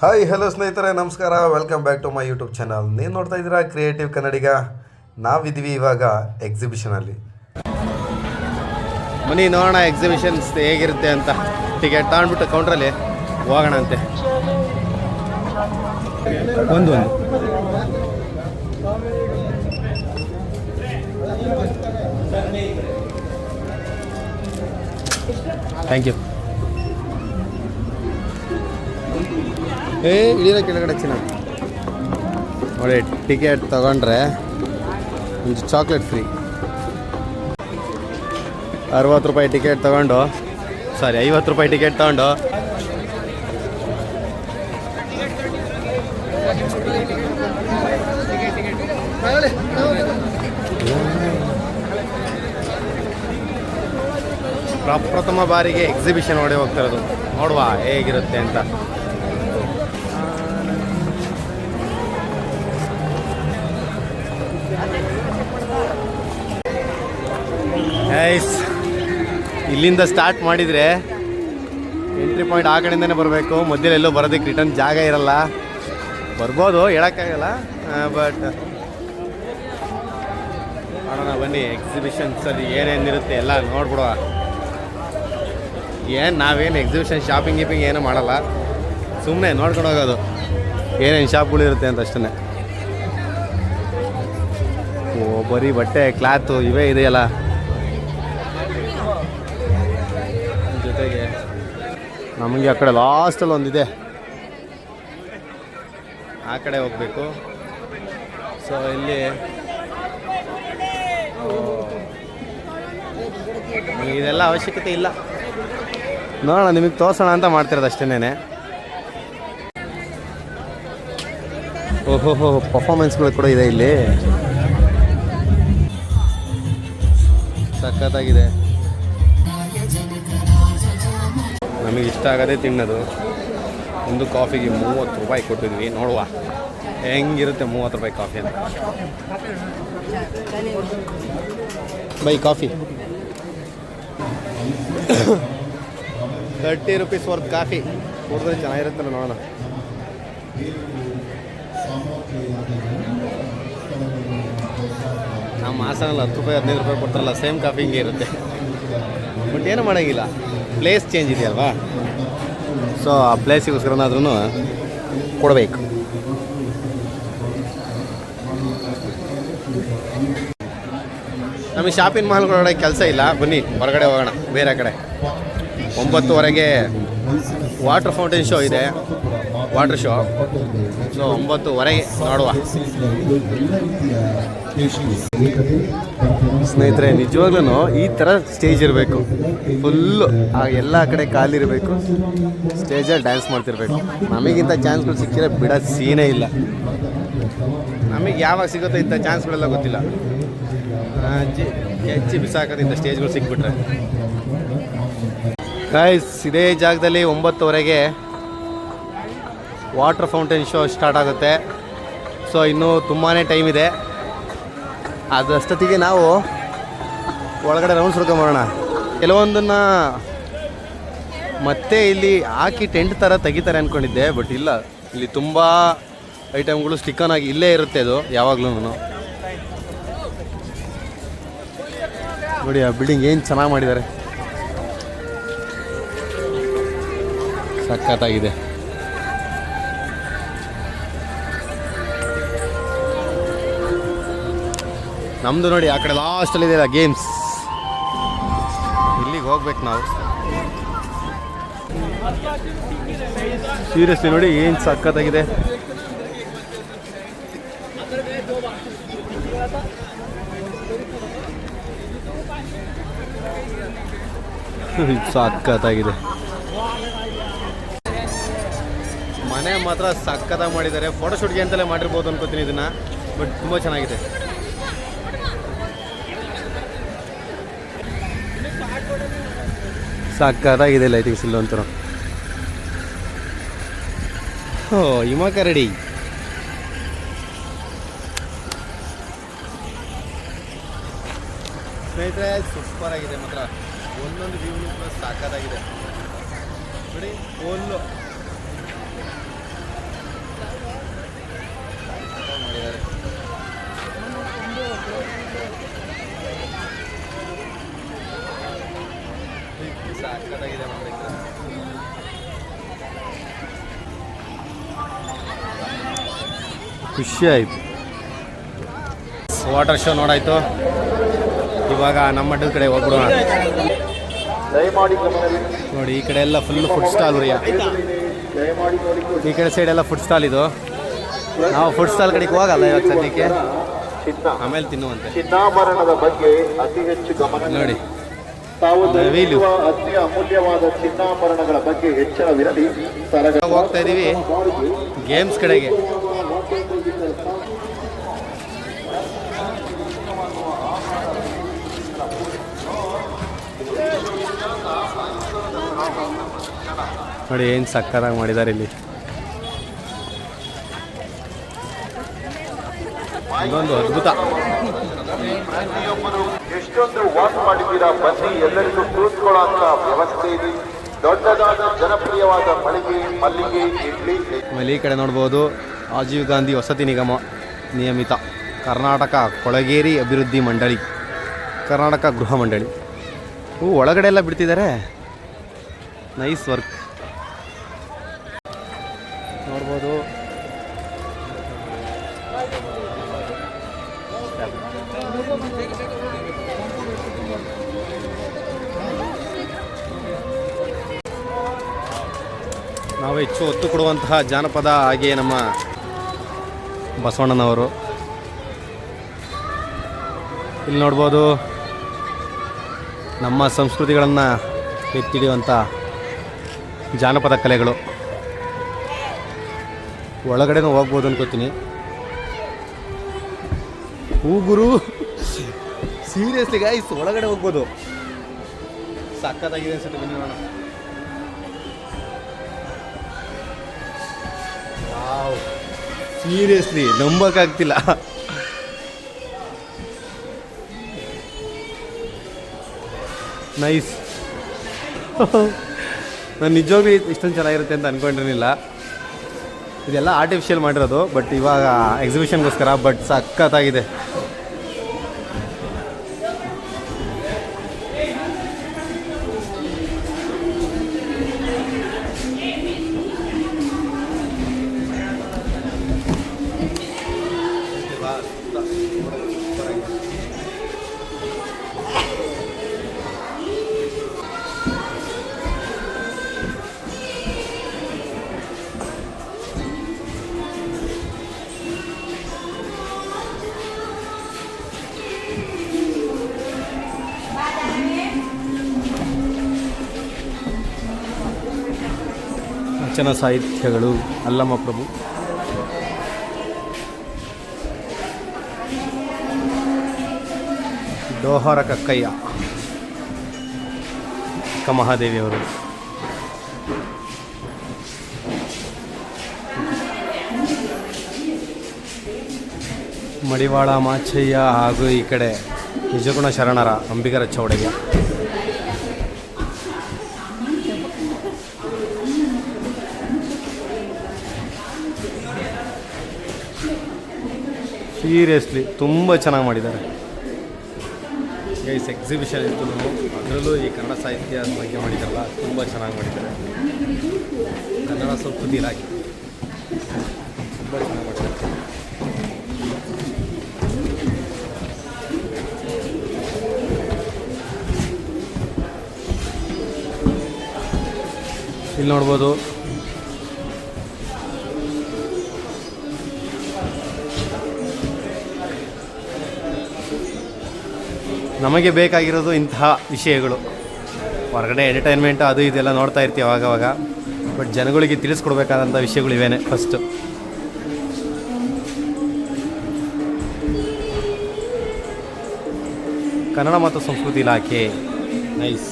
Hi hello ಸ್ನೇಹಿತರೆ, ನಮಸ್ಕಾರ. Welcome back to my YouTube channel. ನೀವು ನೋಡ್ತಾ ಇದ್ದೀರಾ ಕ್ರಿಯೇಟಿವ್ ಕನ್ನಡಿಗ. ನಾವಿದ್ದೀವಿ ಇವಾಗ ಎಕ್ಸಿಬಿಷನಲ್ಲಿ. ಬನ್ನಿ ನೋಡೋಣ ಎಕ್ಸಿಬಿಷನ್ಸ್ ಹೇಗಿರುತ್ತೆ ಅಂತ. ಟಿಕೆಟ್ ತಗೊಂಡ್ಬಿಟ್ಟು ಕೌಂಟ್ರಲ್ಲಿ ಹೋಗೋಣ ಅಂತೆ. ಒಂದು ಥ್ಯಾಂಕ್ ಯು. ಇಳಿದ ಕೆಳಗಡೆ ಚಿನ್ನ ನೋಡಿ. ಟಿಕೆಟ್ ತಗೊಂಡ್ರೆ ಒಂದು ಚಾಕ್ಲೇಟ್ ಫ್ರೀ. 60 ರೂಪಾಯಿ ಟಿಕೆಟ್ ತಗೊಂಡು 50 ರೂಪಾಯಿ ಟಿಕೆಟ್ ತಗೊಂಡು ಪ್ರಪ್ರಥಮ ಬಾರಿಗೆ ಎಕ್ಸಿಬಿಷನ್ ನೋಡಿ ಹೋಗ್ತಿರೋದು. ನೋಡುವ ಹೇಗಿರುತ್ತೆ ಅಂತ. ಇಲ್ಲಿಂದ ಸ್ಟಾರ್ಟ್ ಮಾಡಿದರೆ ಎಂಟ್ರಿ ಪಾಯಿಂಟ್ ಆ ಕಡೆಯಿಂದನೇ ಬರಬೇಕು. ಮಧ್ಯೆಲ್ಲೋ ಬರೋದಕ್ಕೆ ರಿಟರ್ನ್ ಜಾಗ ಇರಲ್ಲ. ಬರ್ಬೋದು, ಹೇಳೋಕ್ಕಾಗಲ್ಲ. ಬಟ್ ನೋಡೋಣ ಬನ್ನಿ. ಎಕ್ಸಿಬಿಷನ್ಸಲ್ಲಿ ಏನೇನಿರುತ್ತೆ ಎಲ್ಲ ನೋಡ್ಬಿಡುವ. ನಾವೇನು ಎಕ್ಸಿಬಿಷನ್ ಶಾಪಿಂಗ್ ಗೀಪಿಂಗ್ ಏನೂ ಮಾಡಲ್ಲ, ಸುಮ್ಮನೆ ನೋಡ್ಕೊಂಡು ಹೋಗೋದು ಏನೇನು ಶಾಪ್ಗಳಿರುತ್ತೆ ಅಂತ ಅಷ್ಟೇ. ಬರೀ ಬಟ್ಟೆ, ಕ್ಲಾತು ಇವೇ ಇದೆಯಲ್ಲ. ಜೊತೆಗೆ ನಮಗೆ ಆ ಕಡೆ ಲಾಸ್ಟಲ್ಲಿ ಒಂದಿದೆ, ಆ ಕಡೆ ಹೋಗಬೇಕು. ಸೊ ಇಲ್ಲಿ ಇದೆಲ್ಲ ಅವಶ್ಯಕತೆ ಇಲ್ಲ. ನೋಡೋಣ, ನಿಮಗೆ ತೋರಿಸೋಣ ಅಂತ ಮಾಡ್ತಿರೋದು ಅಷ್ಟೇನೆ. ಓಹೋ, ಪರ್ಫಾರ್ಮೆನ್ಸ್ಗಳು ಕೂಡ ಇದೆ ಇಲ್ಲಿ. ಸಖತ್ತಾಗಿದೆ. ನಮಗೆ ಇಷ್ಟ ಆಗೋದೇ ತಿನ್ನೋದು. ಒಂದು ಕಾಫಿಗೆ 30 ರೂಪಾಯಿ ಕೊಟ್ಟಿದ್ವಿ. ನೋಡುವ ಹೆಂಗಿರುತ್ತೆ 30 ರೂಪಾಯಿ ಕಾಫಿ ಅಂತ. By coffee 30 rupees worth coffee ಕುಡಿದ್ರೆ ಚೆನ್ನಾಗಿರುತ್ತಲ್ಲ. ನೋಡೋಣ. ನಮ್ಮ ಹಾಸನಲ್ಲಿ 10 ರೂಪಾಯಿ 15 ರೂಪಾಯಿ ಕೊಡ್ತಾರಲ್ಲ, ಸೇಮ್ ಕಾಫಿ ಹಿಂಗೆ ಇರುತ್ತೆ. ಬಟ್ ಏನೂ ಮಾಡೋಂಗಿಲ್ಲ, ಪ್ಲೇಸ್ ಚೇಂಜ್ ಇದೆಯಲ್ವಾ. ಸೊ ಆ ಪ್ಲೇಸಿಗೋಸ್ಕರನಾದ್ರೂ ಕೊಡಬೇಕು. ನಮಗೆ ಶಾಪಿಂಗ್ ಮಾಲ್ಗಳೊಳಗೆ ಕೆಲಸ ಇಲ್ಲ. ಬನ್ನಿ ಹೊರಗಡೆ ಹೋಗೋಣ, ಬೇರೆ ಕಡೆ. 9:30ಗೆ ವಾಟರ್ ಫೌಂಟೇನ್ ಶೋ ಇದೆ, ವಾಟರ್ ಶೋ. ಸೊ 9:30ಗೆ ನೋಡುವ. ಸ್ನೇಹಿತರೆ, ನಿಜವಾಗ್ಲೂ ಈ ಥರ ಸ್ಟೇಜ್ ಇರಬೇಕು. ಫುಲ್ಲು ಎಲ್ಲ ಕಡೆ ಕಾಲಿರಬೇಕು, ಸ್ಟೇಜಲ್ಲಿ ಡ್ಯಾನ್ಸ್ ಮಾಡ್ತಿರ್ಬೇಕು. ನಮಗಿಂತ ಚಾನ್ಸ್ಗಳು ಸಿಕ್ಕಿದ್ರೆ ಬಿಡೋ ಸೀನೇ ಇಲ್ಲ. ನಮಗೆ ಯಾವಾಗ ಸಿಗುತ್ತೋ ಇಂಥ ಚಾನ್ಸ್ಗಳೆಲ್ಲ ಗೊತ್ತಿಲ್ಲ. ಹೆಚ್ಚಿ ಬಿಸಾಕೋದು ಇಂಥ ಸ್ಟೇಜ್ಗಳು ಸಿಕ್ಬಿಟ್ರೆ. ಗೈಸ್, ಇದೇ ಜಾಗದಲ್ಲಿ 9:30ಗೆ ವಾಟರ್ ಫೌಂಟೇನ್ ಶೋ ಸ್ಟಾರ್ಟ್ ಆಗುತ್ತೆ. ಸೊ ಇನ್ನೂ ತುಂಬಾ ಟೈಮ್ ಇದೆ. ಅದಷ್ಟೊತ್ತಿಗೆ ನಾವು ಒಳಗಡೆ ರೌಂಡ್ಸ್ ಹೊಡ್ಕೊಂಬರೋಣ. ಕೆಲವೊಂದನ್ನು ಮತ್ತೆ ಇಲ್ಲಿ ಹಾಕಿ ಟೆಂಟ್ ಥರ ತೆಗಿತಾರೆ ಅಂದ್ಕೊಂಡಿದ್ದೆ, ಬಟ್ ಇಲ್ಲ. ಇಲ್ಲಿ ತುಂಬ ಐಟಮ್ಗಳು ಸ್ಟಿಕ್ಕನ್ ಆಗಿ ಇಲ್ಲೇ ಇರುತ್ತೆ. ಅದು ಯಾವಾಗಲೂ ನೋಡಿ. ಆ ಬಿಲ್ಡಿಂಗ್ ಏನು ಚೆನ್ನಾಗಿ ಮಾಡಿದ್ದಾರೆ, ಸಖತ್ತಾಗಿದೆ. ನಮ್ಮದು ನೋಡಿ ಆ ಕಡೆ ಲಾಸ್ಟಲ್ಲಿ ಇದೆಯಲ್ಲ ಗೇಮ್ಸ್, ಇಲ್ಲಿಗೆ ಹೋಗ್ಬೇಕು ನಾವು. ಸೀರಿಯಸ್ಲಿ ನೋಡಿ ಏನು ಸಖತ್ತಾಗಿದೆ. ಸಖತ್ತಾಗಿದೆ. ಮನೆ ಮಾತ್ರ ಸಖತ್ತಾಗಿ ಮಾಡಿದ್ದಾರೆ. ಫೋಟೋಶೂಟ್ಗೆ ಅಂತಲೇ ಮಾಡಿರ್ಬೋದು ಅನ್ಕೋತೀನಿ ಇದನ್ನು, ಬಟ್ ತುಂಬ ಚೆನ್ನಾಗಿದೆ. ಸಖತ್ತಾಗಿದೆ ಲೈಟಿಂಗ್ಸ್ ಇಲ್ಲ ಒಂಥರ. ಹಿಮಕ ರೆಡಿ. ಸ್ನೇಹಿತರೆ, ಸೂಪರ್ ಆಗಿದೆ ಮಾತ್ರ. ಒಂದೊಂದು ವ್ಯೂ ಸಾಕಾಗಿದೆ ನೋಡಿ. ಫುಲ್ಲು ಖುಷಿ ಆಯಿತು. ವಾಟರ್ ಶೋ ನೋಡಾಯಿತು. ಇವಾಗ ನಮ್ಮ ಅಡ್ಡದ ಕಡೆ ಹೋಗ್ಬಿಡೋಣ. ನೋಡಿ ಈ ಕಡೆ ಎಲ್ಲ ಫುಲ್ ಫುಡ್ ಸ್ಟಾಲ್ ರೀ. ಈ ಕಡೆ ಸೈಡ್ ಎಲ್ಲ ಫುಡ್ ಸ್ಟಾಲ್ ಇದು. ನಾವು ಫುಡ್ ಸ್ಟಾಲ್ ಕಡೆಗೆ ಹೋಗಲ್ಲ ಇವಾಗ ಸದ್ಯಕ್ಕೆ, ಆಮೇಲೆ ತಿನ್ನುವಂತೆ. ಚಿನ್ನಾಭರಣದ ಬಗ್ಗೆ ಅತಿ ಹೆಚ್ಚು ಗಮನ ನೋಡಿ ತಾವು ಅತಿ ಅಮೂಲ್ಯವಾದ ಚಿನ್ನಾಭರಣಗಳ ಬಗ್ಗೆ ಹೆಚ್ಚಳವಿರಲಿ. ಹೋಗ್ತಾ ಇದೀವಿ ಗೇಮ್ಸ್ ಕಡೆಗೆ. ನೋಡಿ ಏನು ಸಕ್ಕತ್ತಾಗಿ ಮಾಡಿದ್ದಾರೆ ಇಲ್ಲಿ. ಇದೊಂದು ಅದ್ಭುತ. ಎಷ್ಟೊಂದು ವಾಕ್ ಮಾಡಿದ್ದೀರಾ, ಬನ್ನಿ ಎಲ್ಲರಿಗೂ ಕೂತ್ಕೊಳ್ಳುವಂತ ವ್ಯವಸ್ಥೆ ಇದೆ. ದೊಡ್ಡದಾದ ಜನಪ್ರಿಯವಾದ ಮಳಿಗೆ, ಮಲ್ಲಿಗೆ, ಇಡ್ಲಿ. ಆಮೇಲೆ ಈ ಕಡೆ ನೋಡ್ಬೋದು ರಾಜೀವ್ ಗಾಂಧಿ ವಸತಿ ನಿಗಮ ನಿಯಮಿತ, ಕರ್ನಾಟಕ ಕೊಳಗೇರಿ ಅಭಿವೃದ್ಧಿ ಮಂಡಳಿ, ಕರ್ನಾಟಕ ಗೃಹ ಮಂಡಳಿ. ಒಳಗಡೆ ಎಲ್ಲ ಬಿಡ್ತಿದ್ದಾರೆ. ನೈಸ್ ವರ್ಕ್ ನೋಡ್ಬೋದು. ನಾವು ಹೆಚ್ಚು ಒತ್ತು ಕೊಡುವಂತಹ ಜಾನಪದ, ಹಾಗೆಯೇ ನಮ್ಮ ಬಸವಣ್ಣನವರು. ಇಲ್ಲಿ ನೋಡ್ಬೋದು ನಮ್ಮ ಸಂಸ್ಕೃತಿಗಳನ್ನು ಎತ್ತಿಡಿಯುವಂಥ ಜಾನಪದ ಕಲೆಗಳು. ಒಳಗಡೆನೂ ಹೋಗ್ಬೋದು ಅನ್ಕೋತೀನಿ. ಗುರು ಸೀರಿಯಸ್ಲಿ ಗಾಯ್ಸ್, ಒಳಗಡೆ ಹೋಗ್ಬೋದು. ಸಕ್ಕತ್ತಾಗಿದೆ ಅನ್ಸುತ್ತೆ. ಬನ್ನಿ ನೋಡೋಣ. ವಾವ್, ಸೀರಿಯಸ್ಲಿ ನಂಬಕ್ಕಾಗ್ತಿಲ್ಲ. ನೈಸ್. ನಾನು ನಿಜವಾಗ್ಲೂ ಇಷ್ಟೊಂದು ಚೆನ್ನಾಗಿರುತ್ತೆ ಅಂತ ಅಂದ್ಕೊಂಡಿರಲಿಲ್ಲ. ಇದೆಲ್ಲ ಆರ್ಟಿಫಿಷಿಯಲ್ ಮಾಡಿರೋದು, ಬಟ್ ಇವಾಗ ಎಕ್ಸಿಬಿಷನ್ಗೋಸ್ಕರ. ಬಟ್ ಸಖತ್ತಾಗಿದೆ. ವಚನ ಸಾಹಿತ್ಯಗಳು, ಅಲ್ಲಮ ಪ್ರಭು. ಡೋಹರ ಕಕ್ಕಯ್ಯ, ಮಹಾದೇವಿಯವರು. ಮಡಿವಾಳ ಮಾಚಯ್ಯ ಹಾಗೂ ಈ ಕಡೆ ನಿಜಗುಣ ಶರಣರ ಅಂಬಿಗರ ಚೌಡಯ್ಯ. ಸೀರಿಯಸ್ಲಿ ತುಂಬ ಚೆನ್ನಾಗಿ ಮಾಡಿದ್ದಾರೆ ಗೈಸ್. ಎಕ್ಸಿಬಿಷನ್ ಇತ್ತು, ಅದರಲ್ಲೂ ಈ ಕನ್ನಡ ಸಾಹಿತ್ಯ ಬಗ್ಗೆ ಮಾಡಿದ್ದಾರಲ್ಲ, ತುಂಬ ಚೆನ್ನಾಗಿ ಮಾಡಿದ್ದಾರೆ. ಕನ್ನಡ ಸಂಸ್ಕೃತಿ ಇಲಾಖೆ ತುಂಬ ಚೆನ್ನಾಗಿ ಮಾಡಿದ್ದಾರೆ. ಇಲ್ಲಿ ನೋಡ್ಬೋದು ನಮಗೆ ಬೇಕಾಗಿರೋದು ಇಂತಹ ವಿಷಯಗಳು. ಹೊರಗಡೆ ಎಂಟರ್ಟೈನ್ಮೆಂಟ್ ಅದು ಇದೆಲ್ಲ ನೋಡ್ತಾ ಇರ್ತೀವಿ ಆವಾಗವಾಗ, ಬಟ್ ಜನಗಳಿಗೆ ತಿಳಿಸ್ಕೊಡ್ಬೇಕಾದಂಥ ವಿಷಯಗಳು ಇವೇನೆ ಫಸ್ಟು. ಕನ್ನಡ ಮತ್ತು ಸಂಸ್ಕೃತಿ ಇಲಾಖೆ. ನೈಸ್,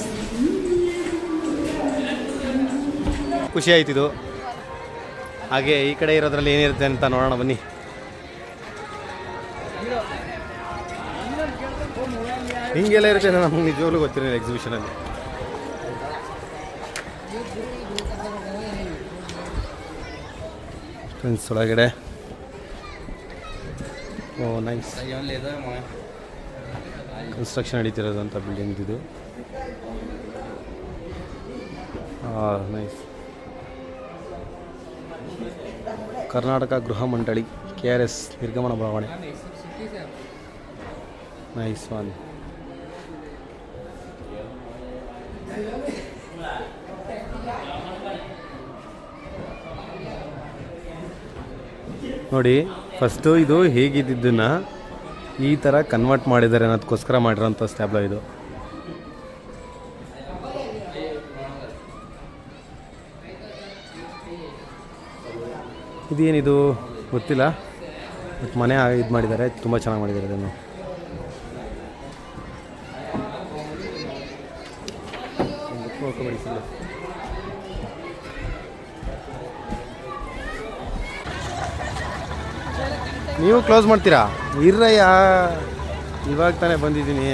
ಖುಷಿ ಆಯ್ತಿದು. ಹಾಗೆ ಈ ಕಡೆ ಇರೋದ್ರಲ್ಲಿ ಏನಿರುತ್ತೆ ಅಂತ ನೋಡೋಣ ಬನ್ನಿ. ಹಿಂಗೆಲ್ಲ ಇರುತ್ತೆ ನಮ್ಗೆ ನಿಜವಾಗ್ಲೂ ಗೊತ್ತಿರಲಿಲ್ಲ ಎಕ್ಸಿಬಿಷನಲ್ಲಿ. ಫ್ರೆಂಡ್ಸ್ ಒಳಗಡೆ ಓ ನೈಸ್, ಕನ್ಸ್ಟ್ರಕ್ಷನ್ ನಡೀತಿರೋದಂಥ ಬಿಲ್ಡಿಂಗ್ ಇದು. ನೈಸ್. ಕರ್ನಾಟಕ ಗೃಹ ಮಂಡಳಿ KRS ನಿರ್ಗಮನ ಬಡಾವಣೆ. Nice one. ನೋಡಿ ಫಸ್ಟು ಇದು ಹೇಗಿದ್ದನ್ನು ಈ ಥರ ಕನ್ವರ್ಟ್ ಮಾಡಿದ್ದಾರೆ ಅನ್ನೋದಕ್ಕೋಸ್ಕರ ಮಾಡಿರೋಂಥ ಸ್ಟ್ಯಾಬ್ಲೋ ಇದು. ಇದೇನಿದು ಗೊತ್ತಿಲ್ಲ, ಬಟ್ ಮನೆ ಇದು ಮಾಡಿದ್ದಾರೆ, ತುಂಬ ಚೆನ್ನಾಗಿ ಮಾಡಿದ್ದಾರೆ ಅದನ್ನು. ನೀವು ಕ್ಲೋಸ್ ಮಾಡ್ತೀರಾ? ಇರ್ರಯ್ಯ, ಇವಾಗ ತಾನೇ ಬಂದಿದ್ದೀನಿ.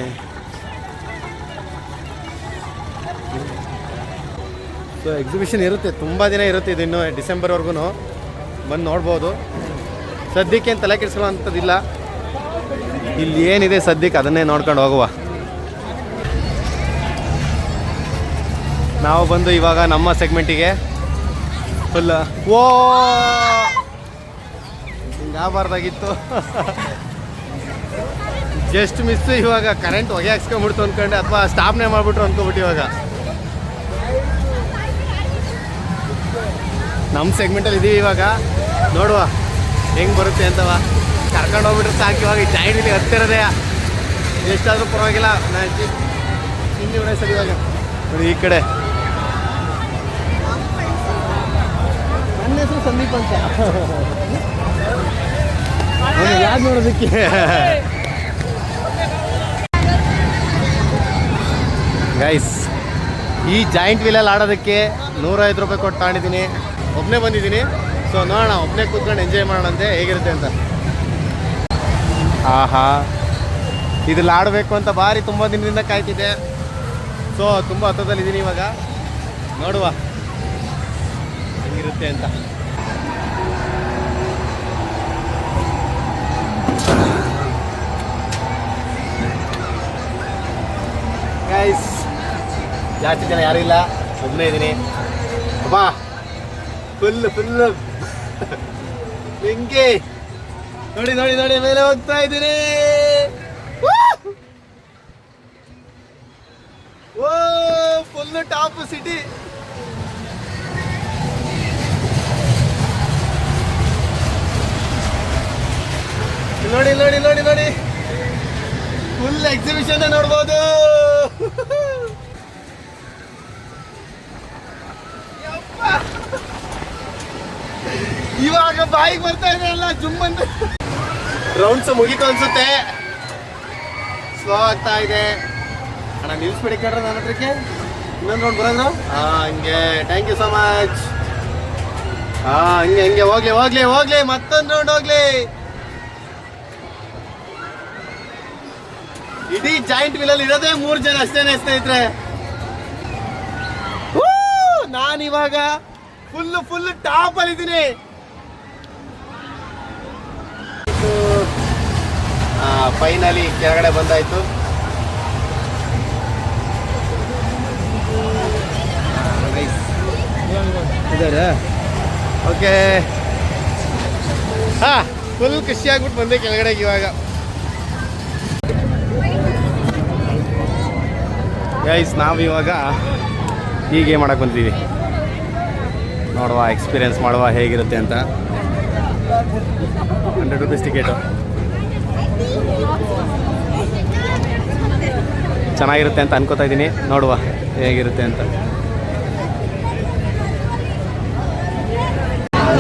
ಸೊ ಎಕ್ಸಿಬಿಷನ್ ಇರುತ್ತೆ, ತುಂಬ ದಿನ ಇರುತ್ತೆ ಇದು, ಇನ್ನು ಡಿಸೆಂಬರ್ವರೆಗೂ ಬಂದು ನೋಡ್ಬೋದು. ಸದ್ಯಕ್ಕೆ ಏನು ತಲೆ ಕೆಡಿಸ್ಕೊಳ್ಳೋ ಅಂಥದ್ದಿಲ್ಲ, ಇಲ್ಲಿ ಏನಿದೆ ಸದ್ಯಕ್ಕೆ ಅದನ್ನೇ ನೋಡ್ಕೊಂಡು ಹೋಗುವ. ನಾವು ಬಂದು ಇವಾಗ ನಮ್ಮ ಸೆಗ್ಮೆಂಟಿಗೆ ಫುಲ್ ಓ ಹಿಂಗಾಗಬಾರ್ದಾಗಿತ್ತು, ಜಸ್ಟ್ ಮಿಸ್ಸು. ಇವಾಗ ಕರೆಂಟ್ ಹೊಗೆ ಹಾಕ್ಸ್ಕೊಂಬಿಡ್ತು ಅಂದ್ಕೊಂಡೆ, ಅಥವಾ ಸ್ಟಾಪ್ನೇ ಮಾಡಿಬಿಟ್ರು ಅಂದ್ಕೊಬಿಟ್ಟು. ಇವಾಗ ನಮ್ಮ ಸೆಗ್ಮೆಂಟಲ್ಲಿ ಇದ್ದೀವಿ, ಇವಾಗ ನೋಡುವ ಹೆಂಗೆ ಬರುತ್ತೆ ಅಂತವ. ಕರ್ಕೊಂಡು ಹೋಗ್ಬಿಟ್ರೆ ಸಾಕು. ಇವಾಗ ಜಾಯಿಂಟ್ ಇಲ್ಲಿ ಹತ್ತಿರದೇ, ಎಷ್ಟಾದರೂ ಪರವಾಗಿಲ್ಲ. ನಾನು ಹಿಂದೆ ಸರಿ ಇವಾಗ ನೋಡಿ ಈ ಕಡೆ. ನನ್ನ ಹೆಸರು ಸಂದೀಪ್ ಅಂತ, ಯಾರು ನೋಡೋದಕ್ಕೆ. ಗೈಸ್, ಈ ಜಾಯಿಂಟ್ ವೀಲಲ್ಲಿ ಆಡೋದಕ್ಕೆ 150 ರೂಪಾಯಿ ಕೊಟ್ಟು ತಗೊಂಡಿದ್ದೀನಿ. ಒಬ್ಬನೇ ಬಂದಿದ್ದೀನಿ, ಸೊ ನೋಡೋಣ, ಒಬ್ಬನೇ ಕೂತ್ಕೊಂಡು ಎಂಜಾಯ್ ಮಾಡೋಣಂತೆ ಹೇಗಿರುತ್ತೆ ಅಂತ. ಆಹಾ, ಇದ್ರಲ್ಲಿ ಆಡಬೇಕು ಅಂತ ಭಾರಿ ತುಂಬ ದಿನದಿಂದ ಕಾಯ್ತಿದ್ದೆ. ಸೊ ತುಂಬ ಹತ್ತದಲ್ಲಿದ್ದೀನಿ ಇವಾಗ, ನೋಡುವ ಹೆಂಗಿರುತ್ತೆ ಅಂತ. ಗೈಸ್, ಜಾಸ್ತಿ ಜನ ಯಾರೂ ಇಲ್ಲ, ಒಬ್ಬನೇ ಇದ್ದೀನಿ. ಅಬ್ಬಾ ಫುಲ್ ಹೆಂಗೆ ನೋಡಿ ನೋಡಿ ನೋಡಿ, ಮೇಲೆ ಹೋಗ್ತಾ ಇದ್ದೀನಿ. ಓ ಫುಲ್ ಟಾಪ್ ಸಿಟಿ. ನೋಡಿ ನೋಡಿ ನೋಡಿ ನೋಡಿ, ಫುಲ್ ಎಕ್ಸಿಬಿಷನ್ ನೋಡ್ಬೋದು. ಇವಾಗ ಬಾಯಿಗೆ ಬರ್ತಾ ಇದೆ ಅಲ್ಲ, ಜುಮ್ ಅಂತ. ರೌಂಡ್ಸ್ ಮುಗೀತು ಅನ್ಸುತ್ತೆ, ಸ್ಲೋ ಆಗ್ತಾ ಇದೆ. ಅಣ್ಣ ನಿಲ್ಸ್ಬಿಡಿ ಕಡ್ರೆ ನನ್ನ ಹತ್ರಕ್ಕೆ, ಇನ್ನೊಂದು ರೌಂಡ್ ಬರೋದು. ಹಂಗೆ, ಥ್ಯಾಂಕ್ ಯು ಸೊ ಮಚ್. ಹಂಗೆ ಹಂಗೆ ಹೋಗ್ಲಿ ಹೋಗ್ಲಿ ಹೋಗ್ಲಿ, ಮತ್ತೊಂದು ರೌಂಡ್ ಹೋಗ್ಲಿ. ಇಡೀ ಜಾಯಿಂಟ್ ವೀಲಲ್ಲಿ ಇರೋದೇ 3 ಜನ ಅಷ್ಟೇನೆ ಸ್ನೇಹಿತರೆ. ನಾನಿವಾಗ ಫುಲ್ ಟಾಪ್ ಅಲ್ಲಿ ಇದ್ದೀನಿ. ಫೈನಲಿ ಕೆಳಗಡೆ ಬಂದಾಯ್ತು. ಇದಾರೆ, ಓಕೆ. ಫುಲ್ ಖುಷಿ ಆಗ್ಬಿಟ್ಟು ಬಂದೆ ಕೆಳಗಡೆಗೆ. ಇವಾಗ ಗೈಸ್, ನಾವಿವಾಗ ಹೀಗೆ ಮಾಡಕ್ಕೆ ಬಂದಿದ್ದೀವಿ. ನೋಡುವ, ಎಕ್ಸ್ಪೀರಿಯೆನ್ಸ್ ಮಾಡುವ ಹೇಗಿರುತ್ತೆ ಅಂತ. 100 ರೂಪೀಸ್ ಟಿಕೆಟು. ಚೆನ್ನಾಗಿರುತ್ತೆ ಅಂತ ಅನ್ಕೋತಾ ಇದ್ದೀನಿ, ನೋಡುವ ಹೇಗಿರುತ್ತೆ ಅಂತ.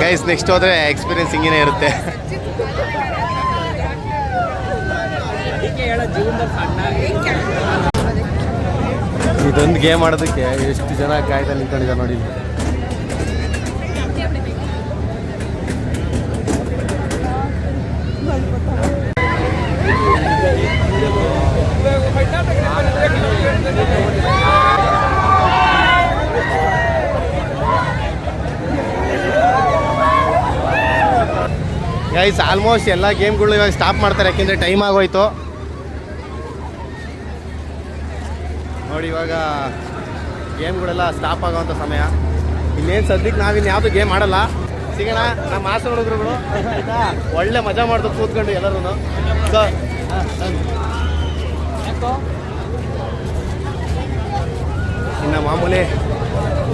ಗೈಸ್, ನೆಕ್ಸ್ಟ್ ಹೋದರೆ ಎಕ್ಸ್ಪೀರಿಯೆನ್ಸ್ ಹಿಂಗೇ ಇರುತ್ತೆ. ಇದೊಂದು ಗೇಮ್ ಆಡೋದಕ್ಕೆ ಎಷ್ಟು ಜನ ಕಾಯ್ತಾ ನಿಂತ್ಕೊಂಡಿದ್ದಾರೆ ನೋಡಿ. ಗೈಸ್, ಆಲ್ಮೋಸ್ಟ್ ಎಲ್ಲ ಗೇಮ್ಗಳು ಇವಾಗ ಸ್ಟಾಪ್ ಮಾಡ್ತಾರೆ, ಯಾಕೆಂದರೆ ಟೈಮ್ ಆಗೋಯ್ತು ನೋಡಿ. ಇವಾಗ ಗೇಮ್ಗಳೆಲ್ಲ ಸ್ಟಾಪ್ ಆಗೋವಂಥ ಸಮಯ. ಇನ್ನೇನು ಸದ್ಯಕ್ಕೆ ನಾವಿನ್ಯಾವುದು ಗೇಮ್ ಆಡಲ್ಲ, ಸಿಗೋಣ ನಮ್ಮ ಹಾಸನ ಹುಡುಗರುಗಳು ಆಯ್ತಾ ಒಳ್ಳೆ ಮಜಾ ಮಾಡ್ದು ಕೂತ್ಕೊಂಡು ಎಲ್ಲರೂ ಸೊ ಇನ್ನು ಮಾಮೂಲಿ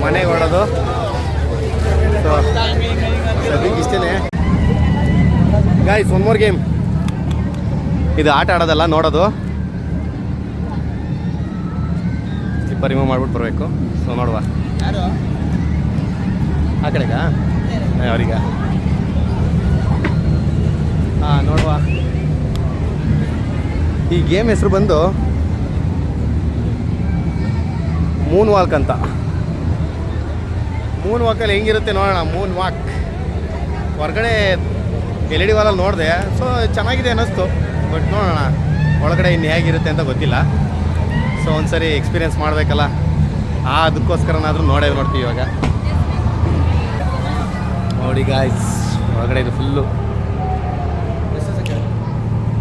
ಮನೆಗೆ ಹೊಡೋದು ಸೊ ಸದ್ಯಕ್ಕೆ ಇಷ್ಟೇ ಗಾಯ್ಸ್ ಒನ್ ಮೋರ್ ಗೇಮ್ ಇದು ಆಟ ಆಡೋದಲ್ಲ ನೋಡೋದು ಸ್ಲಿಪ್ಪರ್ ರಿಮೂವ್ ಮಾಡ್ಬಿಟ್ಟು ಬರಬೇಕು ಸೊ ನೋಡುವ ಆ ಕಡೆಗಾ ಅವ್ರೀಗ ಹಾಂ ನೋಡುವ ಈ ಗೇಮ್ ಹೆಸರು ಬಂದು ಮೂನ್ ವಾಕ್ ಅಂತ ಮೂನ್ ವಾಕಲ್ಲಿ ಹೆಂಗಿರುತ್ತೆ ನೋಡೋಣ ಮೂನ್ ವಾಕ್ ಹೊರಗಡೆ LED ವಾಲಲ್ಲಿ ನೋಡಿದೆ ಸೊ ಚೆನ್ನಾಗಿದೆ ಅನ್ನಿಸ್ತು ಬಟ್ ನೋಡೋಣ ಒಳಗಡೆ ಇನ್ನು ಹೇಗಿರುತ್ತೆ ಅಂತ ಗೊತ್ತಿಲ್ಲ ಸೊ ಒಂದ್ಸರಿ ಎಕ್ಸ್ಪೀರಿಯೆನ್ಸ್ ಮಾಡಬೇಕಲ್ಲ ಅದಕ್ಕೋಸ್ಕರನಾದರೂ ನೋಡ್ತೀವಿ ಇವಾಗ ನೋಡಿ ಗಾಯ್ಸ್ ಒಳಗಡೆ ಇದು ಫುಲ್ಲು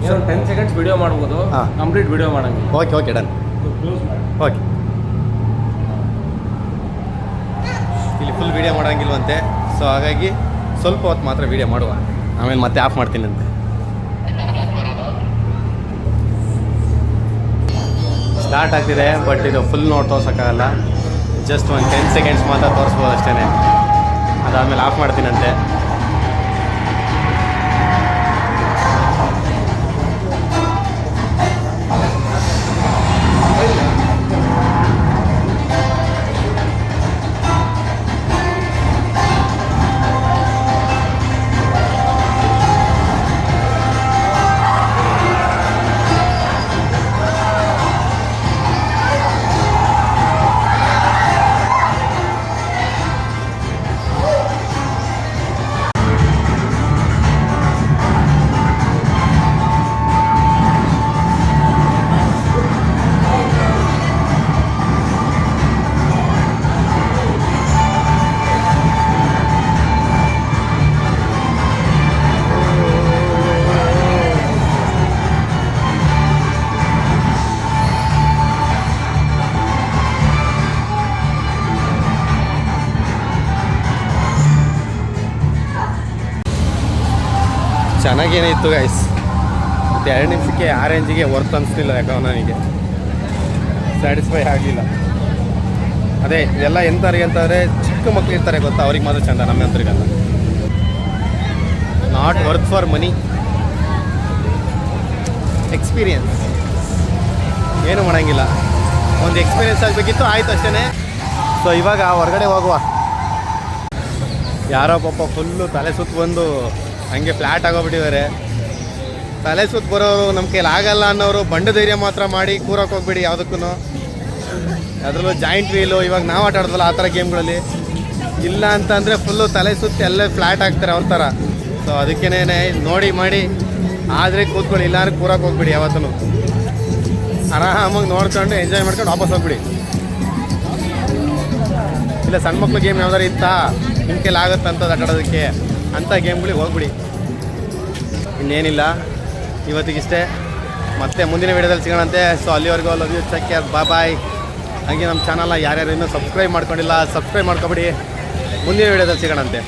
10 ಸೆಕೆಂಡ್ಸ್ ವಿಡಿಯೋ ಮಾಡ್ಬೋದು ಹಾಂ. ಕಂಪ್ಲೀಟ್ ವಿಡಿಯೋ ಮಾಡಂಗಿಲ್ಲ ಓಕೆ ಡನ್ ಓಕೆ ಇಲ್ಲಿ ಫುಲ್ ವೀಡಿಯೋ ಮಾಡೋಂಗಿಲ್ವಂತೆ ಸೊ ಹಾಗಾಗಿ ಸ್ವಲ್ಪ ಹೊತ್ತು ಮಾತ್ರ ವೀಡಿಯೋ ಮಾಡುವ ಆಮೇಲೆ ಮತ್ತೆ ಆಫ್ ಮಾಡ್ತೀನಿ ಅಂತೆ ಸ್ಟಾರ್ಟ್ ಆಗ್ತಿದೆ ಬಟ್ ಇದು ಫುಲ್ ನೋಡಿ ತೋರ್ಸೋಕ್ಕಾಗಲ್ಲ ಜಸ್ಟ್ ಒಂದು 10 ಸೆಕೆಂಡ್ಸ್ ಮಾತ್ರ ತೋರಿಸ್ಬೋದು ಅಷ್ಟೇ ಅದಾದಮೇಲೆ ಆಫ್ ಮಾಡ್ತೀನಂತೆ ಚೆನ್ನಾಗೇನೇ ಇತ್ತು ಗೈಸ್ ಮತ್ತು 2 ನಿಮಿಷಕ್ಕೆ ಆರೆಂಜಿಗೆ ವರ್ತ್ ಅನಿಸ್ತಿಲ್ಲ ಯಾಕೋ ನನಗೆ ಸ್ಯಾಟಿಸ್ಫೈ ಆಗಲಿಲ್ಲ ಅದೇ ಇದೆಲ್ಲ ಎಂಥವ್ರಿಗೆ ಅಂತಂದರೆ ಚಿಕ್ಕ ಮಕ್ಳು ಇರ್ತಾರೆ ಗೊತ್ತಾ ಅವ್ರಿಗೆ ಮಾತ್ರ ಚಂದ ನಮ್ಮ ಅಂಥವ್ರಿಗಲ್ಲ not worth for money experience ಏನು ಮಾಡೋಂಗಿಲ್ಲ ಒಂದು ಎಕ್ಸ್ಪೀರಿಯನ್ಸ್ ಆಗಬೇಕಿತ್ತು ಆಯ್ತು ಅಷ್ಟೇ ಸೊ ಇವಾಗ ಹೊರಗಡೆ ಹೋಗುವ ಯಾರೋ ಪಾಪ ಫುಲ್ಲು ತಲೆ ಸುತ್ತ ಬಂದು ಹಂಗೆ ಫ್ಲ್ಯಾಟ್ ಆಗೋಗ್ಬಿಟ್ಟಿದ್ದಾರೆ ತಲೆ ಸುತ್ತ ಬರೋರು ನಮ್ಮ ಕೈಲಿ ಆಗಲ್ಲ ಅನ್ನೋರು ಬಂಡ ಧೈರ್ಯ ಮಾತ್ರ ಮಾಡಿ ಕೂರಕ್ಕೆ ಹೋಗ್ಬಿಡಿ ಯಾವುದಕ್ಕೂ ಅದರಲ್ಲೂ ಜಾಯಿಂಟ್ ವೀಲು ಇವಾಗ ನಾವು ಆಟ ಆಡೋದಲ್ಲ ಆ ಥರ ಗೇಮ್ಗಳಲ್ಲಿ ಇಲ್ಲ ಅಂತಂದರೆ ಫುಲ್ಲು ತಲೆ ಸುತ್ತ ಎಲ್ಲ ಫ್ಲ್ಯಾಟ್ ಆಗ್ತಾರೆ ಅವ್ರ ಥರ ಸೊ ಅದಕ್ಕೇನೆ ನೋಡಿ ಮಾಡಿ ಆದರೆ ಕೂತ್ಕೊಳ್ಳಿ ಇಲ್ಲಾಂದ್ರೆ ಕೂರಕ್ಕೆ ಹೋಗ್ಬಿಡಿ ಯಾವತ್ತೂ ಆರಾಮಾಗಿ ನೋಡ್ಕೊಂಡು ಎಂಜಾಯ್ ಮಾಡ್ಕೊಂಡು ವಾಪಸ್ ಹೋಗ್ಬಿಡಿ ಇಲ್ಲ ಸಣ್ಣ ಮಕ್ಳು ಗೇಮ್ ಯಾವ್ದಾರು ಇತ್ತಾ ನಿಮ್ಮ ಕೈಲಿ ಆಗುತ್ತೆ ಅಂತದ್ದು ಆಟ ಆಡೋದಕ್ಕೆ ಅಂಥ ಗೇಮ್ಗಳಿಗೆ ಹೋಗ್ಬಿಡಿ ಇನ್ನೇನಿಲ್ಲ ಇವತ್ತಿಗಿಷ್ಟೇ ಮತ್ತೆ ಮುಂದಿನ ವೀಡಿಯೋದಲ್ಲಿ ಸಿಗೋಣಂತೆ ಸೊ ಅಲ್ಲಿವರೆಗೂ love you take care bye ಹಾಗೆ ನಮ್ಮ ಚಾನಲ್ನ ಯಾರ್ಯಾರು ಇನ್ನೂ ಸಬ್ಸ್ಕ್ರೈಬ್ ಮಾಡ್ಕೊಂಡಿಲ್ಲ ಸಬ್ಸ್ಕ್ರೈಬ್ ಮಾಡ್ಕೊಬಿಡಿ ಮುಂದಿನ ವೀಡಿಯೋದಲ್ಲಿ ಸಿಗೋಣಂತೆ